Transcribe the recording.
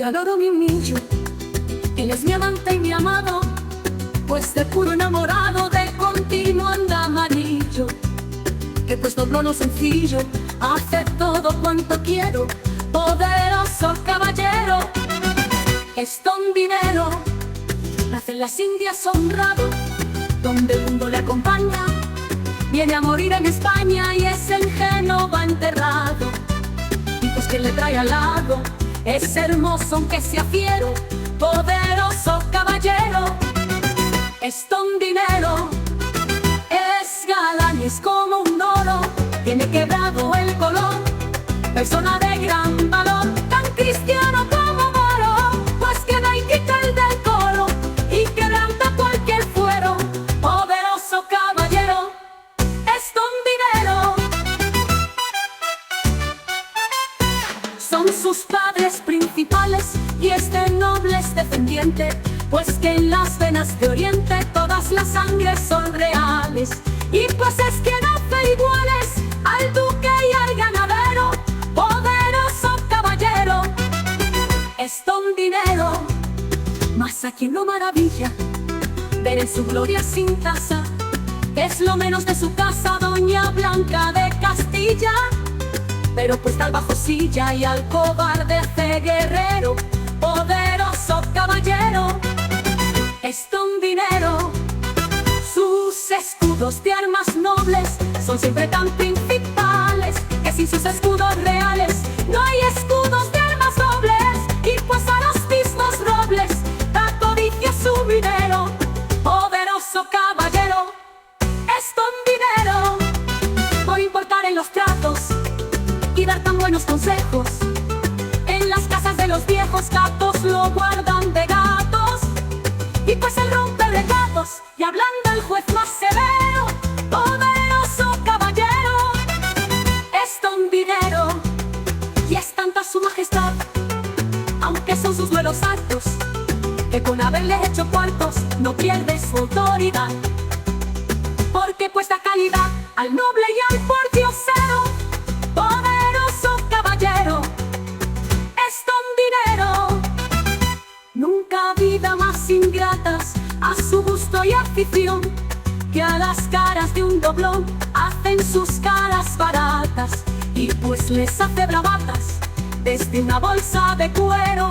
adoro, mi humillo. Él es mi amante y mi amado, pues de puro enamorado de continuo anda amarillo. Que puesto lo sencillo, hace todo cuanto quiero. Poderoso caballero, es don dinero. Nace en las Indias honrado, donde el mundo le acompaña. Viene a morir en España y es en Génova enterrado. Y pues quien le trae al lado es hermoso aunque sea fiero. Poderoso caballero, es don dinero. Es galán y es como un oro, tiene quebrado el color. Persona de gran valor, tan cristiano como moro, pues queda y quita el decoro y quebranta cualquier fuero. Poderoso caballero, es don dinero. Son sus padres principales y este noble es descendiente, pues que en las venas de Oriente todas las sangres son reales. Y pues es que nace iguales al duque y al ganadero. Poderoso caballero, es don dinero. Mas a quien no maravilla ver en su gloria sin tasa, que es lo menos de su casa doña Blanca de Castilla. Pero pues tal bajo silla y al cobarde hace guerrero. Poderoso caballero, es don dinero. Sus escudos de armas nobles son siempre tan principales, que sin sus escudos reales no hay escudos de armas nobles. Y pues a los mismos robles da codicia su dinero. Poderoso caballero, es don dinero. Por importar en los tratos y dar tan buenos consejos, en las casas de los viejos gatos lo guardan de gatos. Y pues él rompe recados y ablanda al juez más severo. Poderoso caballero, es don dinero. Y es tanta su majestad, aunque son sus duelos altos, que con haberle hecho cuartos no pierde su autoridad. Porque pues da calidad al noble y al pordiosero. Poderoso caballero, es don dinero. Nunca vida más ingratas a su gusto y afición, que a las caras de un doblón hacen sus caras baratas. Y pues les hace bravatas desde una bolsa de cuero.